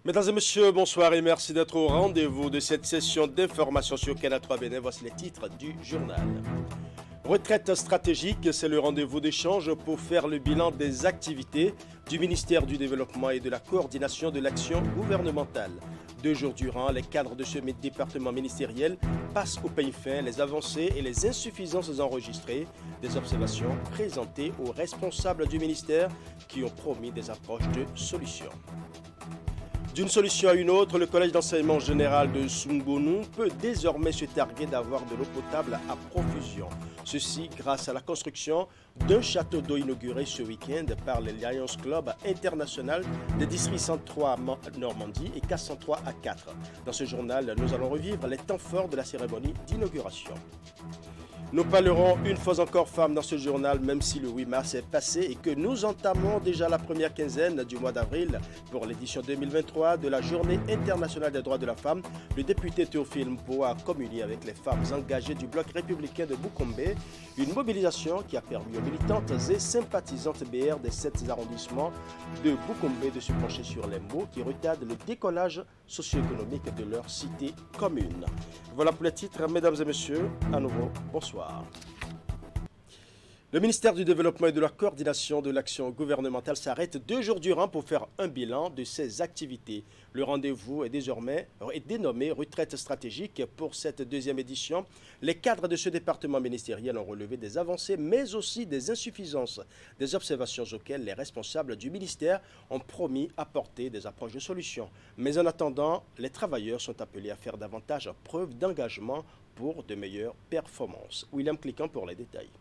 Mesdames et messieurs, bonsoir et merci d'être au rendez-vous de cette session d'information sur Canal 3 Bénin. Voici les titres du journal. Retraite stratégique, c'est le rendez-vous d'échange pour faire le bilan des activités du ministère du Développement et de la coordination de l'action gouvernementale. 2 jours durant, les cadres de ce département ministériel passent au peigne fin les avancées et les insuffisances enregistrées, des observations présentées aux responsables du ministère qui ont promis des approches de solutions. D'une solution à une autre, le collège d'enseignement général de Sungonu peut désormais se targuer d'avoir de l'eau potable à profusion. Ceci grâce à la construction d'un château d'eau inauguré ce week-end par le Lions Club international des districts 103 Normandie et 403 à 4. Dans ce journal, nous allons revivre les temps forts de la cérémonie d'inauguration. Nous parlerons une fois encore femmes dans ce journal, même si le 8 mars est passé et que nous entamons déjà la première quinzaine du mois d'avril pour l'édition 2023 de la Journée internationale des droits de la femme. Le député Théophile Mpo a communié avec les femmes engagées du bloc républicain de Boukombe, une mobilisation qui a permis aux militantes et sympathisantes BR des 7 arrondissements de Boukombe de se pencher sur les maux qui retardent le décollage socio-économique de leur cité commune. Voilà pour les titres, mesdames et messieurs, à nouveau, bonsoir. Le ministère du Développement et de la coordination de l'action gouvernementale s'arrête 2 jours durant pour faire un bilan de ses activités. Le rendez-vous est dénommé retraite stratégique pour cette 2e édition. Les cadres de ce département ministériel ont relevé des avancées mais aussi des insuffisances, des observations auxquelles les responsables du ministère ont promis apporter des approches de solutions. Mais en attendant, les travailleurs sont appelés à faire davantage preuve d'engagement pour de meilleures performances. William Cliquant pour les détails.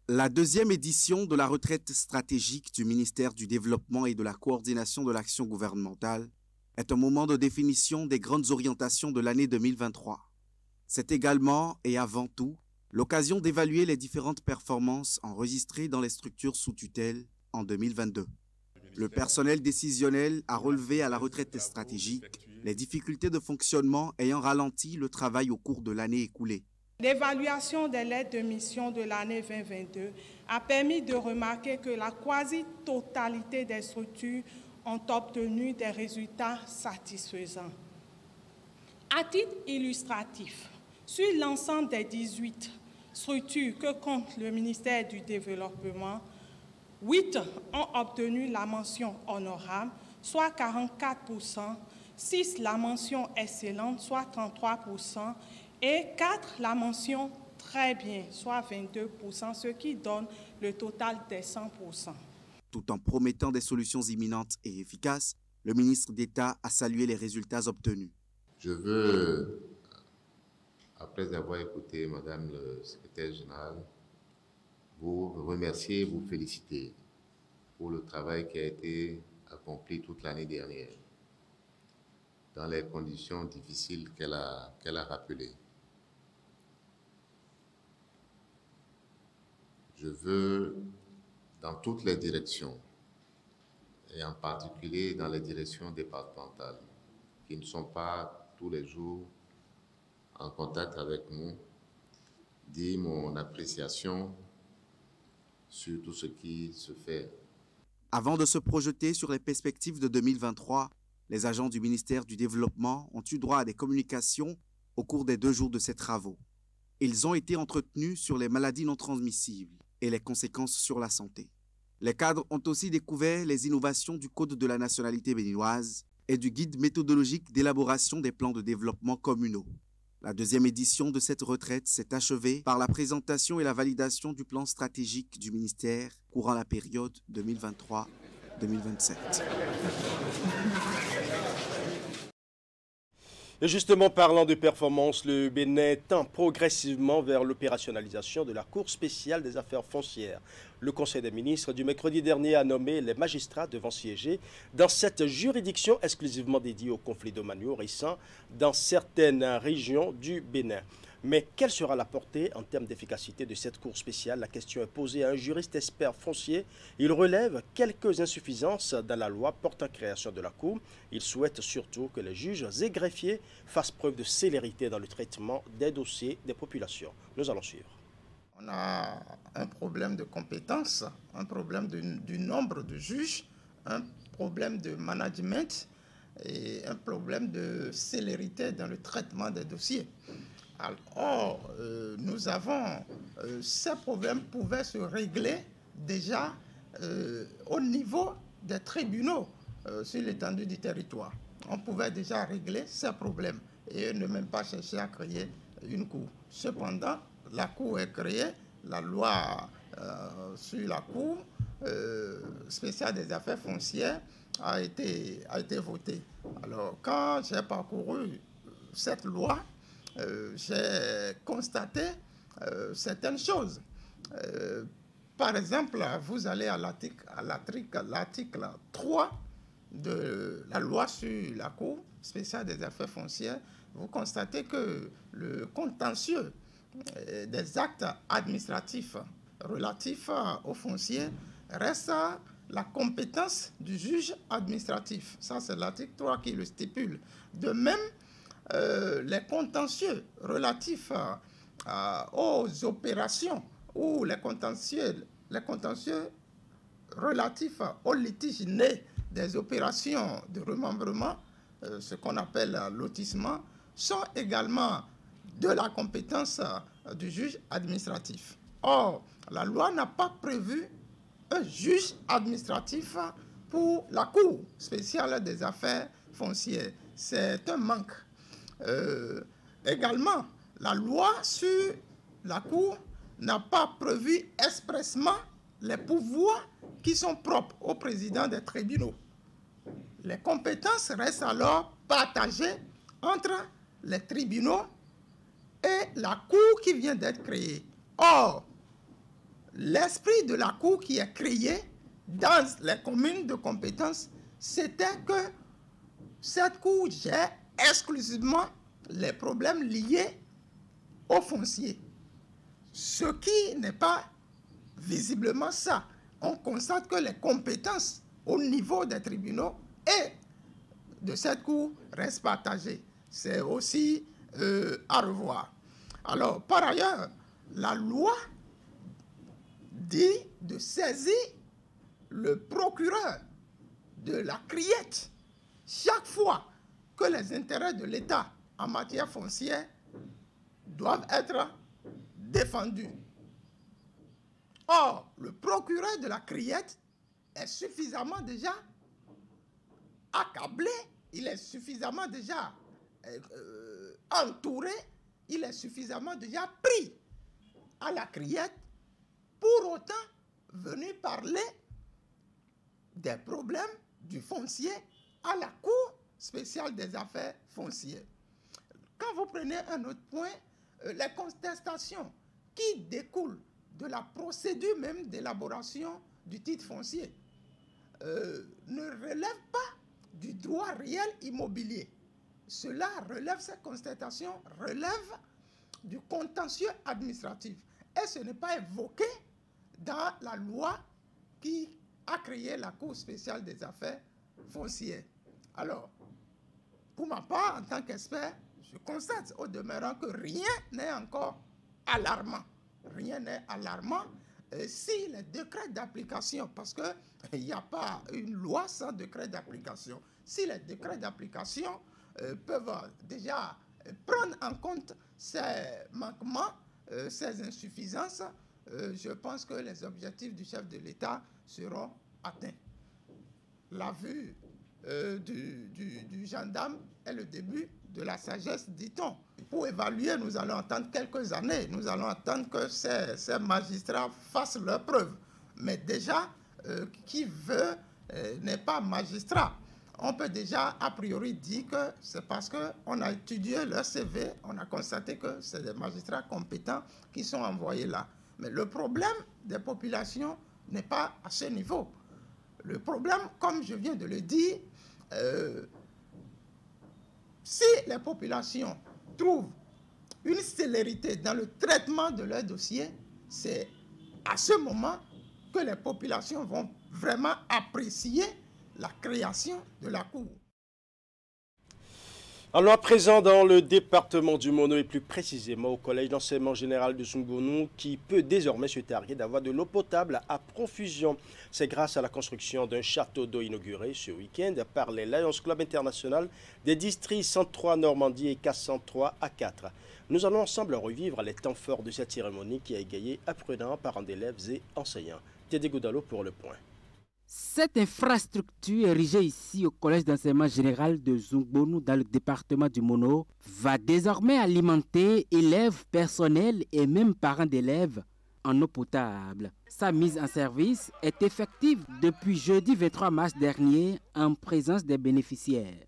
La 2e édition de la retraite stratégique du ministère du Développement et de la coordination de l'action gouvernementale est un moment de définition des grandes orientations de l'année 2023. C'est également et avant tout l'occasion d'évaluer les différentes performances enregistrées dans les structures sous tutelle en 2022. Le personnel décisionnel a relevé à la retraite stratégique les difficultés de fonctionnement ayant ralenti le travail au cours de l'année écoulée. L'évaluation des lettres de mission de l'année 2022 a permis de remarquer que la quasi-totalité des structures ont obtenu des résultats satisfaisants. À titre illustratif, sur l'ensemble des 18 structures que compte le ministère du Développement, 8 ont obtenu la mention honorable, soit 44%, 6 la mention excellente, soit 33%, et 4 la mention très bien, soit 22%, ce qui donne le total des 100%. Tout en promettant des solutions imminentes et efficaces, le ministre d'État a salué les résultats obtenus. Je veux, après avoir écouté Madame le secrétaire général, vous remercier et vous féliciter pour le travail qui a été accompli toute l'année dernière, dans les conditions difficiles qu'elle a rappelées. Je veux, dans toutes les directions, et en particulier dans les directions départementales, qui ne sont pas tous les jours en contact avec nous, dire mon appréciation sur tout ce qui se fait. Avant de se projeter sur les perspectives de 2023, les agents du ministère du Développement ont eu droit à des communications au cours des 2 jours de ces travaux. Ils ont été entretenus sur les maladies non transmissibles et les conséquences sur la santé. Les cadres ont aussi découvert les innovations du Code de la nationalité béninoise et du guide méthodologique d'élaboration des plans de développement communaux. La 2e édition de cette retraite s'est achevée par la présentation et la validation du plan stratégique du ministère courant la période 2023-2027. Et justement, parlant de performance, le Bénin tend progressivement vers l'opérationnalisation de la Cour spéciale des affaires foncières. Le Conseil des ministres du mercredi dernier a nommé les magistrats devant siéger dans cette juridiction exclusivement dédiée aux conflits domaniaux récents dans certaines régions du Bénin. Mais quelle sera la portée en termes d'efficacité de cette cour spéciale? La question est posée à un juriste expert foncier. Il relève quelques insuffisances dans la loi portant création de la cour. Il souhaite surtout que les juges et greffiers fassent preuve de célérité dans le traitement des dossiers des populations. Nous allons suivre. On a un problème de compétences, un problème du nombre de juges, un problème de management, et un problème de célérité dans le traitement des dossiers. Alors, ces problèmes pouvaient se régler déjà au niveau des tribunaux sur l'étendue du territoire. On pouvait déjà régler ces problèmes et ne même pas chercher à créer une cour. Cependant, la cour est créée, la loi sur la cour spéciale des affaires foncières a été votée. Alors, quand j'ai parcouru cette loi, j'ai constaté certaines choses. Par exemple, vous allez à l'article 3 de la loi sur la Cour spéciale des affaires foncières, vous constatez que le contentieux des actes administratifs relatifs aux fonciers reste à la compétence du juge administratif. Ça, c'est l'article 3 qui le stipule. De même, les contentieux relatifs aux opérations ou les contentieux relatifs aux litiges nés des opérations de remembrement, ce qu'on appelle lotissement, sont également de la compétence du juge administratif. Or, la loi n'a pas prévu un juge administratif pour la Cour spéciale des affaires foncières. C'est un manque. Également, la loi sur la Cour n'a pas prévu expressément les pouvoirs qui sont propres au président des tribunaux. Les compétences restent alors partagées entre les tribunaux et la Cour qui vient d'être créée. Or, l'esprit de la Cour qui est créée dans les communes de compétences, c'était que cette Cour gère exclusivement les problèmes liés aux fonciers. Ce qui n'est pas visiblement ça. On constate que les compétences au niveau des tribunaux et de cette Cour restent partagées. C'est aussi à revoir. Alors, par ailleurs, la loi dit de saisir le procureur de la criette chaque fois que les intérêts de l'État en matière foncière doivent être défendus. Or, le procureur de la criette est suffisamment déjà accablé, il est suffisamment déjà entouré, il est suffisamment déjà pris à la criette pour autant venir parler des problèmes du foncier à la Cour spéciale des affaires foncières. Quand vous prenez un autre point, les contestations qui découlent de la procédure même d'élaboration du titre foncier ne relèvent pas du droit réel immobilier. Cela relève, ces constatations relèvent du contentieux administratif. Et ce n'est pas évoqué dans la loi qui a créé la Cour spéciale des affaires foncières. Alors, pour ma part, en tant qu'expert, je constate au demeurant que rien n'est encore alarmant. Rien n'est alarmant si les décrets d'application, parce qu'il n'y a pas une loi sans décret d'application, si les décrets d'application peuvent déjà prendre en compte ces manquements, ces insuffisances, je pense que les objectifs du chef de l'État seront atteints. La vue du gendarme est le début de la sagesse, dit-on. Pour évaluer, nous allons attendre quelques années. Nous allons attendre que ces magistrats fassent leurs preuves. Mais déjà, qui veut n'est pas magistrat. On peut déjà, a priori, dire que c'est parce qu'on a étudié leur CV, on a constaté que c'est des magistrats compétents qui sont envoyés là. Mais le problème des populations n'est pas à ce niveau. Le problème, comme je viens de le dire, si les populations trouvent une célérité dans le traitement de leur dossier, c'est à ce moment que les populations vont vraiment apprécier la création de la Cour. Alors à présent dans le département du Mono et plus précisément au collège d'enseignement général de Zungbonu qui peut désormais se targuer d'avoir de l'eau potable à profusion. C'est grâce à la construction d'un château d'eau inauguré ce week-end par les Lions Club International des districts 103 Normandie et 403 A4. Nous allons ensemble revivre les temps forts de cette cérémonie qui a égayé apprenants, parents d'élèves et enseignants. Tédé Goudalo pour le point. Cette infrastructure érigée ici au Collège d'enseignement général de Zungbonu dans le département du Mono va désormais alimenter élèves, personnels et même parents d'élèves en eau potable. Sa mise en service est effective depuis jeudi 23 mars dernier en présence des bénéficiaires.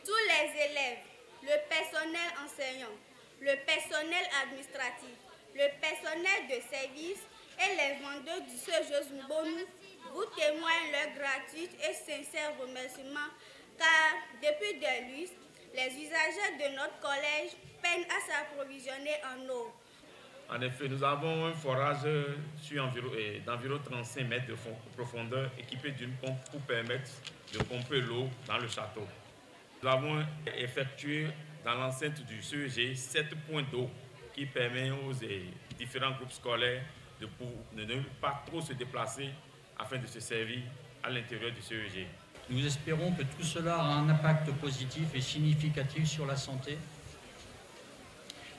Tous les élèves, le personnel enseignant, le personnel administratif, le personnel de service et les vendeurs du CEJ Zungbonu vous témoignent leur gratuit et sincère remerciement car depuis des lustres, les usagers de notre collège peinent à s'approvisionner en eau. En effet, nous avons un forage d'environ 35 mètres de profondeur équipé d'une pompe pour permettre de pomper l'eau dans le château. Nous avons effectué dans l'enceinte du CEG 7 points d'eau qui permettent aux différents groupes scolaires de ne pas trop se déplacer afin de se servir à l'intérieur du CEG. Nous espérons que tout cela a un impact positif et significatif sur la santé,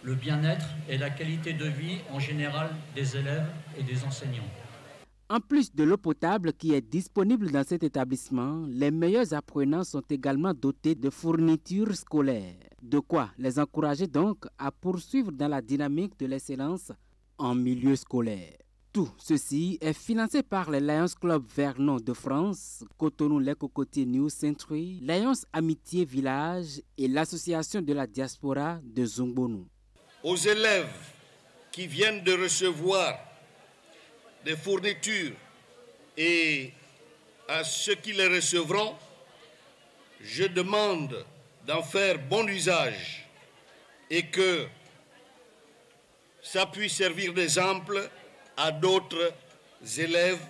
le bien-être et la qualité de vie en général des élèves et des enseignants. En plus de l'eau potable qui est disponible dans cet établissement, les meilleurs apprenants sont également dotés de fournitures scolaires. De quoi les encourager donc à poursuivre dans la dynamique de l'excellence en milieu scolaire. Tout ceci est financé par les Lions Club Vernon de France, Cotonou Les Cocotiers New Century, Lions Amitié Village et l'Association de la Diaspora de Zungbonu. Aux élèves qui viennent de recevoir des fournitures et à ceux qui les recevront, je demande d'en faire bon usage et que ça puisse servir d'exemple à d'autres élèves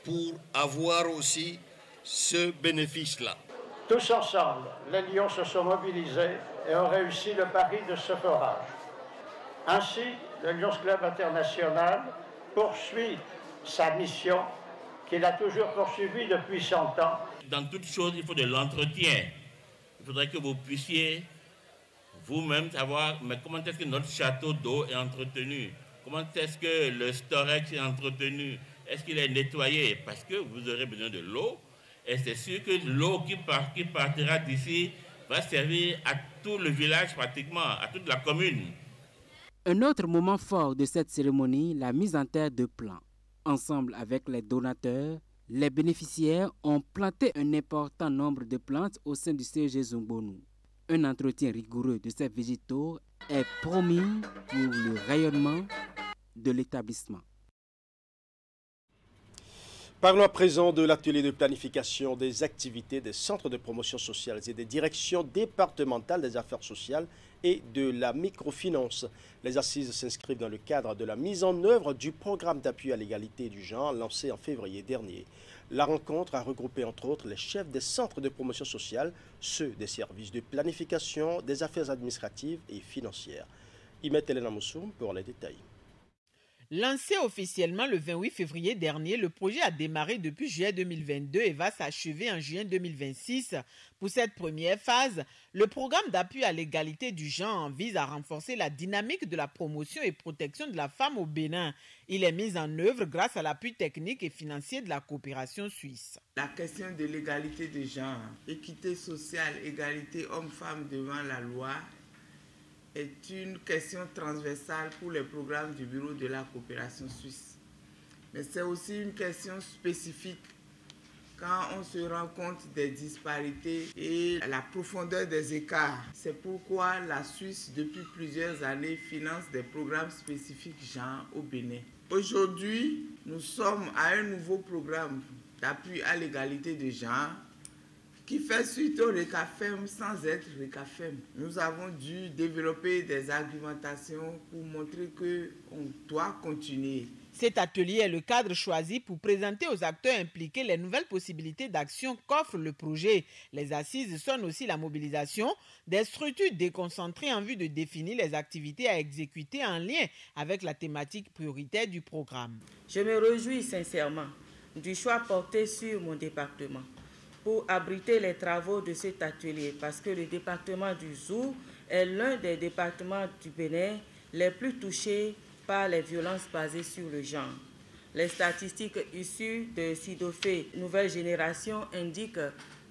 pour avoir aussi ce bénéfice-là. Tous ensemble, les Lions se sont mobilisés et ont réussi le pari de ce forage. Ainsi, le Lions Club International poursuit sa mission qu'il a toujours poursuivie depuis 100 ans. Dans toute chose, il faut de l'entretien. Il faudrait que vous puissiez vous-même savoir mais comment est-ce que notre château d'eau est entretenu. Comment est-ce que le storage est entretenu? Est-ce qu'il est nettoyé? Parce que vous aurez besoin de l'eau. Et c'est sûr que l'eau qui partira d'ici va servir à tout le village pratiquement, à toute la commune. Un autre moment fort de cette cérémonie, la mise en terre de plants. Ensemble avec les donateurs, les bénéficiaires ont planté un important nombre de plantes au sein du CEG Zungbonu. Un entretien rigoureux de ces végétaux est promis pour le rayonnement de l'établissement. Parlons à présent de l'atelier de planification des activités des centres de promotion sociale et des directions départementales des affaires sociales et de la microfinance. Les assises s'inscrivent dans le cadre de la mise en œuvre du programme d'appui à l'égalité du genre lancé en février dernier. La rencontre a regroupé entre autres les chefs des centres de promotion sociale, ceux des services de planification, des affaires administratives et financières. Imet Elena Moussoum pour les détails. Lancé officiellement le 28 février dernier, le projet a démarré depuis juillet 2022 et va s'achever en juin 2026. Pour cette première phase, le programme d'appui à l'égalité du genre vise à renforcer la dynamique de la promotion et protection de la femme au Bénin. Il est mis en œuvre grâce à l'appui technique et financier de la coopération suisse. La question de l'égalité de genre, équité sociale, égalité hommes-femmes devant la loi, est une question transversale pour les programmes du Bureau de la coopération suisse. Mais c'est aussi une question spécifique quand on se rend compte des disparités et la profondeur des écarts. C'est pourquoi la Suisse, depuis plusieurs années, finance des programmes spécifiques genre au Bénin. Aujourd'hui, nous sommes à un nouveau programme d'appui à l'égalité de genre qui fait suite au RECAFEM sans être RECAFEM. Nous avons dû développer des argumentations pour montrer qu'on doit continuer Cet atelier est le cadre choisi pour présenter aux acteurs impliqués les nouvelles possibilités d'action qu'offre le projet. Les assises sonnent aussi la mobilisation des structures déconcentrées en vue de définir les activités à exécuter en lien avec la thématique prioritaire du programme. Je me réjouis sincèrement du choix porté sur mon département pour abriter les travaux de cet atelier parce que le département du Zou est l'un des départements du Bénin les plus touchés par les violences basées sur le genre. Les statistiques issues de Sidofé Nouvelle Génération indiquent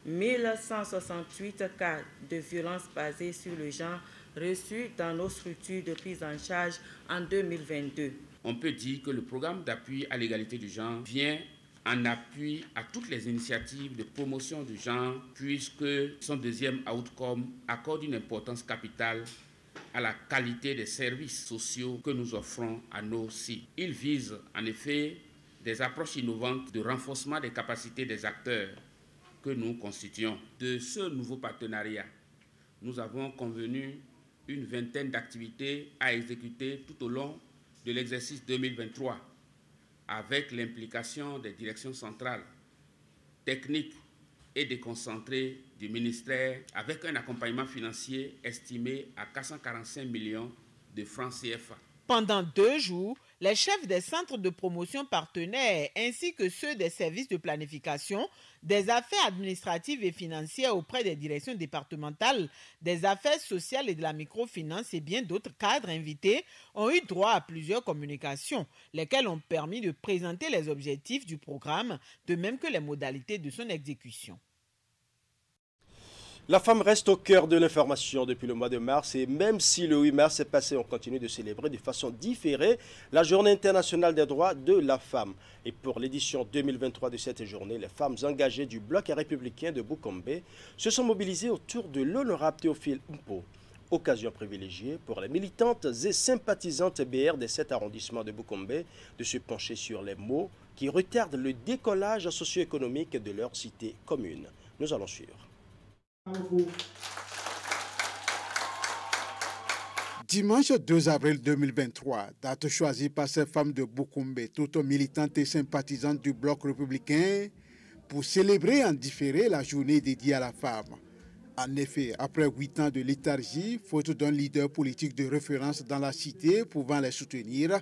1168 cas de violences basées sur le genre reçus dans nos structures de prise en charge en 2022. On peut dire que le programme d'appui à l'égalité du genre vient en appui à toutes les initiatives de promotion du genre, puisque son deuxième outcome accorde une importance capitale à la qualité des services sociaux que nous offrons à nos sites. Il vise en effet des approches innovantes de renforcement des capacités des acteurs que nous constituons. De ce nouveau partenariat, nous avons convenu une vingtaine d'activités à exécuter tout au long de l'exercice 2023, avec l'implication des directions centrales, techniques et déconcentrées du ministère, avec un accompagnement financier estimé à 445 millions de francs CFA. Pendant 2 jours, les chefs des centres de promotion partenaires ainsi que ceux des services de planification, des affaires administratives et financières auprès des directions départementales, des affaires sociales et de la microfinance et bien d'autres cadres invités ont eu droit à plusieurs communications, lesquelles ont permis de présenter les objectifs du programme, de même que les modalités de son exécution. La femme reste au cœur de l'information depuis le mois de mars et même si le 8 mars est passé, on continue de célébrer de façon différée la Journée internationale des droits de la femme. Et pour l'édition 2023 de cette journée, les femmes engagées du bloc républicain de Boukombe se sont mobilisées autour de l'honorable Théophile Mpo. Occasion privilégiée pour les militantes et sympathisantes BR des 7 arrondissements de Boukombe de se pencher sur les maux qui retardent le décollage socio-économique de leur cité commune. Nous allons suivre. Dimanche 2 avril 2023, date choisie par ces femmes de Boukombe, toutes militantes et sympathisantes du bloc républicain, pour célébrer en différé la journée dédiée à la femme. En effet, après 8 ans de léthargie, faute d'un leader politique de référence dans la cité pouvant les soutenir,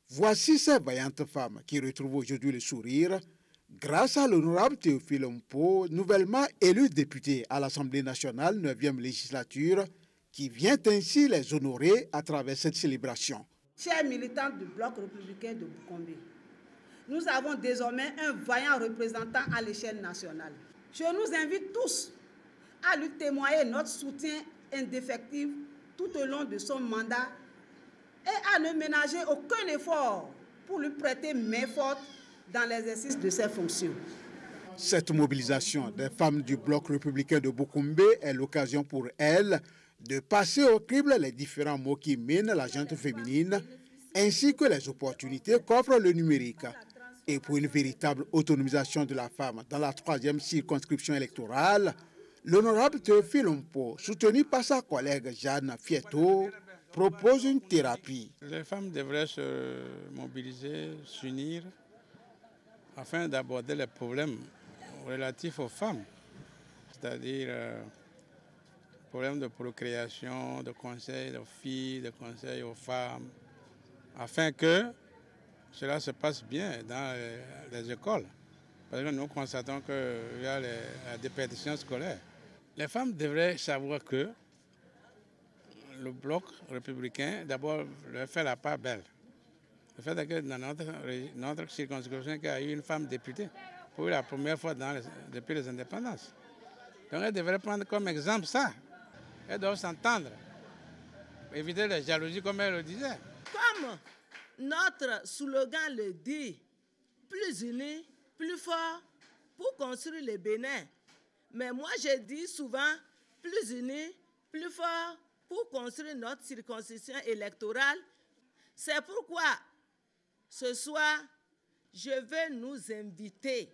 voici ces vaillantes femmes qui retrouvent aujourd'hui le sourire grâce à l'honorable Théophile Mpo, nouvellement élu député à l'Assemblée nationale 9e législature, qui vient ainsi les honorer à travers cette célébration. Chers militants du bloc républicain de Boukombe, nous avons désormais un vaillant représentant à l'échelle nationale. Je nous invite tous à lui témoigner notre soutien indéfectible tout au long de son mandat et à ne ménager aucun effort pour lui prêter main forte dans l'exercice de ses fonctions. Cette mobilisation des femmes du bloc républicain de Boukombe est l'occasion pour elles de passer au crible les différents maux qui minent la gente féminine, ainsi que les opportunités qu'offre le numérique. Et pour une véritable autonomisation de la femme dans la 3e circonscription électorale, l'honorable Théophile Mpo, soutenu par sa collègue Jeanne Fieto, propose une thérapie. Les femmes devraient se mobiliser, s'unir, afin d'aborder les problèmes relatifs aux femmes, c'est-à-dire problèmes de procréation, de conseils aux filles, de conseils aux femmes, afin que cela se passe bien dans les écoles. Parce que nous constatons qu'il y a la déperdition scolaire. Les femmes devraient savoir que le bloc républicain, d'abord, leur fait la part belle. Le fait que dans notre circonscription, il y a eu une femme députée pour la première fois depuis les indépendances. Donc elles devraient prendre comme exemple ça. Elles doivent s'entendre, éviter les jalousies comme elle le disait. Comme notre slogan le dit, plus unis, plus forts pour construire le Bénin. Mais moi je dis souvent, plus unis, plus forts pour construire notre circonscription électorale. C'est pourquoi ce soir, je veux nous inviter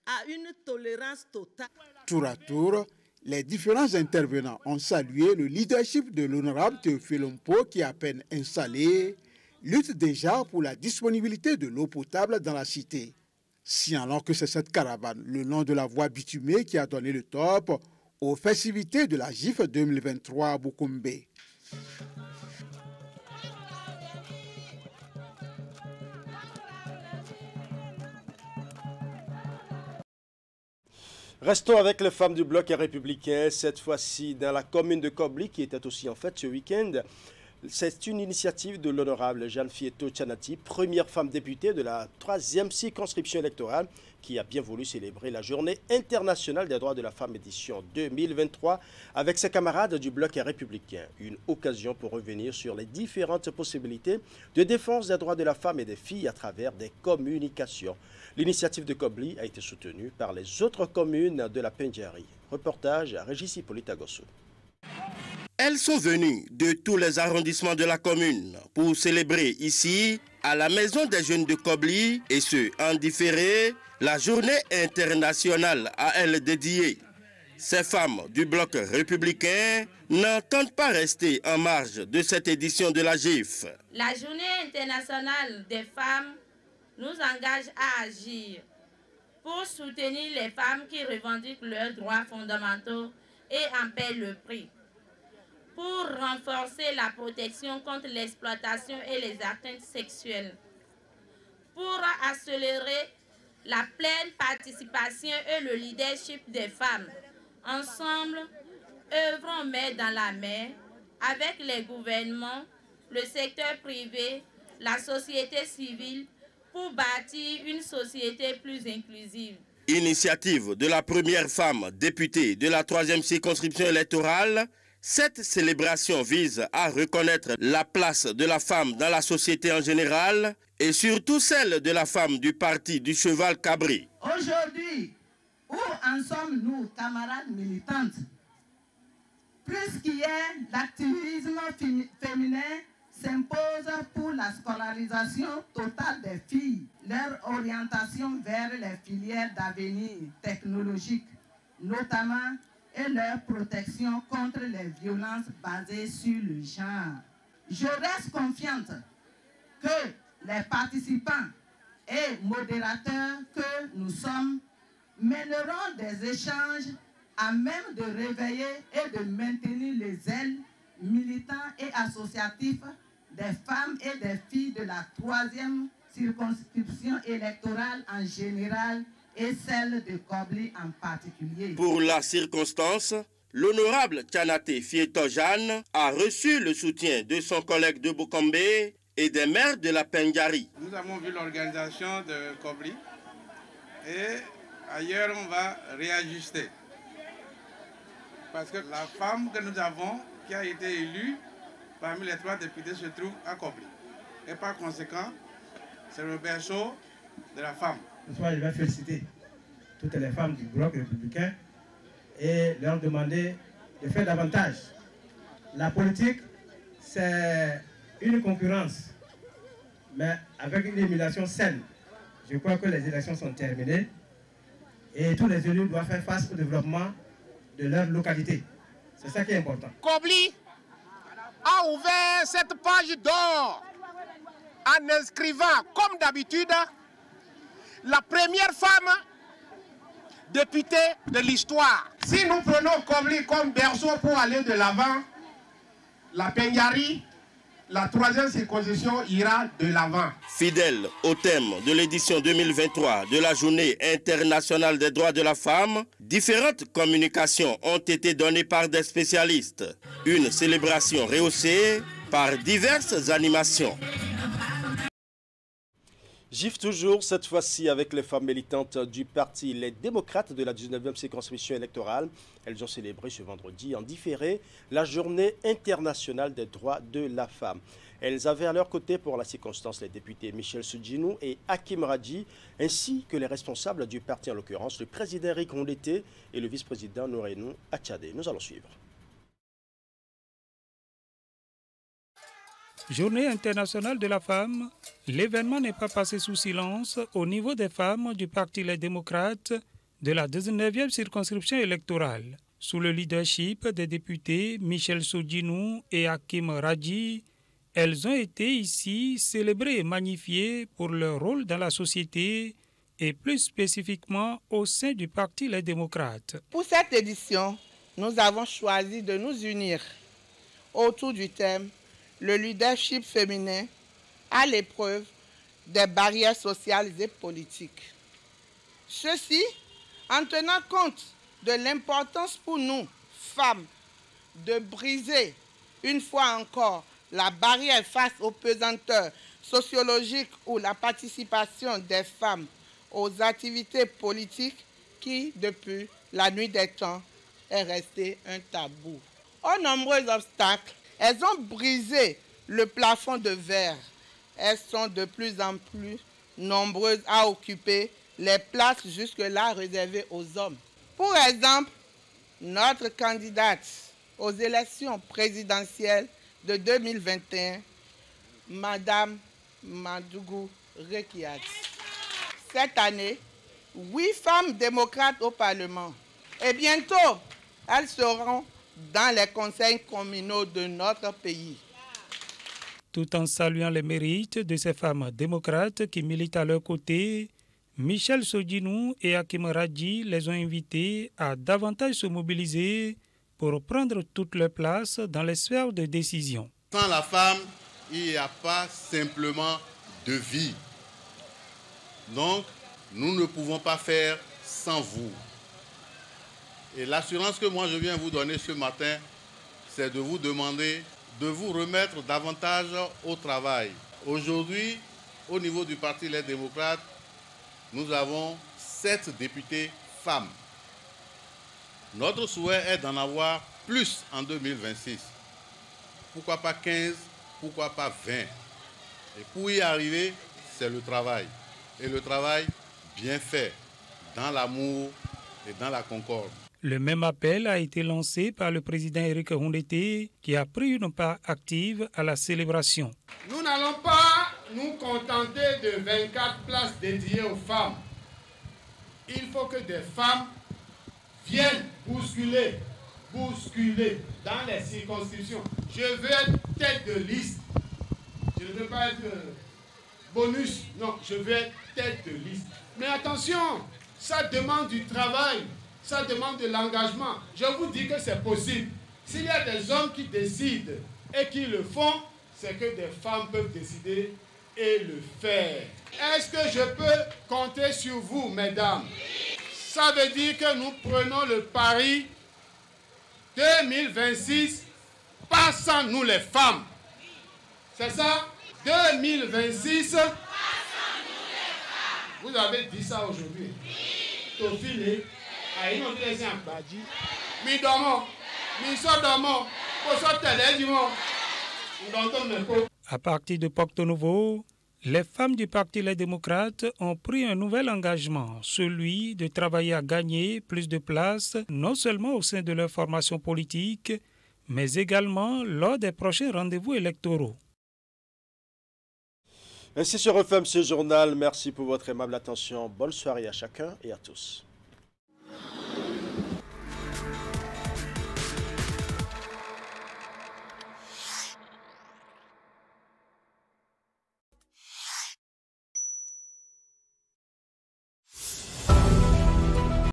à une tolérance totale. Tour à tour, les différents intervenants ont salué le leadership de l'honorable Théophile Mpo qui, à peine installé, luttent déjà pour la disponibilité de l'eau potable dans la cité. Signalant que c'est cette caravane le long de la voie bitumée qui a donné le top aux festivités de la GIF 2023 à Boukoumbe. Restons avec les femmes du bloc républicain, cette fois-ci dans la commune de Kobli, qui était aussi en fête ce week-end. C'est une initiative de l'honorable Jeanne Fieto Tchanati, première femme députée de la 3e circonscription électorale, qui a bien voulu célébrer la Journée internationale des droits de la femme édition 2023 avec ses camarades du bloc républicain. Une occasion pour revenir sur les différentes possibilités de défense des droits de la femme et des filles à travers des communications. L'initiative de Kobli a été soutenue par les autres communes de la Pendjari. Reportage à Régis Hippolyte Agosso. Elles sont venues de tous les arrondissements de la commune pour célébrer ici, à la Maison des Jeunes de Kobli, et ce, en différé, la journée internationale à elles dédiée. Ces femmes du bloc républicain n'entendent pas rester en marge de cette édition de la GIF. La journée internationale des femmes nous engage à agir pour soutenir les femmes qui revendiquent leurs droits fondamentaux et en paient le prix, pour renforcer la protection contre l'exploitation et les atteintes sexuelles, pour accélérer la pleine participation et le leadership des femmes. Ensemble, œuvrons main dans la main avec les gouvernements, le secteur privé, la société civile pour bâtir une société plus inclusive. Initiative de la première femme députée de la 3e circonscription électorale, cette célébration vise à reconnaître la place de la femme dans la société en général et surtout celle de la femme du parti du cheval Cabri. Aujourd'hui, où en sommes-nous, camarades militantes? Plus qu'hier, l'activisme féminin s'impose pour la scolarisation totale des filles, leur orientation vers les filières d'avenir technologique, notamment, et leur protection contre les violences basées sur le genre. Je reste confiante que les participants et modérateurs que nous sommes mèneront des échanges à même de réveiller et de maintenir les ailes militants et associatifs des femmes et des filles de la 3e circonscription électorale en général et celle de Kobli en particulier. Pour la circonstance, l'honorable Tchanati Fieto Jeanne a reçu le soutien de son collègue de Boukombe et des maires de la Pendjari. Nous avons vu l'organisation de Kobli et ailleurs on va réajuster. Parce que la femme que nous avons, qui a été élue parmi les 3 députés, se trouve à Kobli. Et par conséquent, c'est le berceau de la femme. Ce soir, je vais féliciter toutes les femmes du bloc républicain et leur demander de faire davantage. La politique, c'est une concurrence, mais avec une émulation saine. Je crois que les élections sont terminées et tous les élus doivent faire face au développement de leur localité. C'est ça qui est important. Kobli a ouvert cette page d'or en inscrivant, comme d'habitude, la première femme députée de l'histoire. Si nous prenons Kobli comme berceau pour aller de l'avant, la Pendjari, la 3e circonscription ira de l'avant. Fidèle au thème de l'édition 2023 de la Journée internationale des droits de la femme, différentes communications ont été données par des spécialistes. Une célébration rehaussée par diverses animations. GIF toujours, cette fois-ci avec les femmes militantes du parti Les Démocrates de la 19e circonscription électorale. Elles ont célébré ce vendredi en différé la Journée internationale des droits de la femme. Elles avaient à leur côté pour la circonstance les députés Michel Soudjinou et Hakim Radji, ainsi que les responsables du parti, en l'occurrence le président Eric Ondete et le vice-président Nourenou Atchadé. Nous allons suivre. Journée internationale de la femme, l'événement n'est pas passé sous silence au niveau des femmes du Parti Les Démocrates de la 19e circonscription électorale. Sous le leadership des députés Michel Soudjinou et Hakim Radji, Elles ont été ici célébrées et magnifiées pour leur rôle dans la société et plus spécifiquement au sein du Parti Les Démocrates. Pour cette édition, nous avons choisi de nous unir autour du thème « Le leadership féminin à l'épreuve des barrières sociales et politiques ». Ceci en tenant compte de l'importance pour nous, femmes, de briser une fois encore la barrière face aux pesanteurs sociologiques ou la participation des femmes aux activités politiques qui, depuis la nuit des temps, est resté un tabou. Aux nombreux obstacles, elles ont brisé le plafond de verre. Elles sont de plus en plus nombreuses à occuper les places jusque-là réservées aux hommes. Pour exemple, notre candidate aux élections présidentielles de 2021, Madame Madougou Rekiat. Cette année, 8 femmes démocrates au Parlement. Et bientôt, elles seront dans les conseils communaux de notre pays. Tout en saluant les mérites de ces femmes démocrates qui militent à leur côté, Michel Sodinou et Hakim Radji les ont invités à davantage se mobiliser pour prendre toute leur place dans les sphères de décision. Sans la femme, il n'y a pas simplement de vie. Donc, nous ne pouvons pas faire sans vous. Et l'assurance que moi je viens vous donner ce matin, c'est de vous demander de vous remettre davantage au travail. Aujourd'hui, au niveau du Parti Les Démocrates, nous avons 7 députés femmes. Notre souhait est d'en avoir plus en 2026. Pourquoi pas 15, pourquoi pas 20? Et pour y arriver, c'est le travail. Et le travail bien fait, dans l'amour et dans la concorde. Le même appel a été lancé par le président Éric Houndété, qui a pris une part active à la célébration. Nous n'allons pas nous contenter de 24 places dédiées aux femmes. Il faut que des femmes viennent bousculer dans les circonscriptions. Je veux être tête de liste. Je ne veux pas être bonus. Non, je veux être tête de liste. Mais attention, ça demande du travail, ça demande de l'engagement. Je vous dis que c'est possible. S'il y a des hommes qui décident et qui le font, c'est que des femmes peuvent décider et le faire. Est-ce que je peux compter sur vous, mesdames? Ça veut dire que nous prenons le pari 2026, pas sans nous les femmes. C'est ça? 2026, vous avez dit ça aujourd'hui. Tofile, aïno tese ambaji, mi domo, mi so domo, poso tele dimo, ndonto meko. À partir de Porto Novo, les femmes du Parti Les Démocrates ont pris un nouvel engagement, celui de travailler à gagner plus de places, non seulement au sein de leur formation politique, mais également lors des prochains rendez-vous électoraux. Ainsi se referme ce journal. Merci pour votre aimable attention. Bonne soirée à chacun et à tous.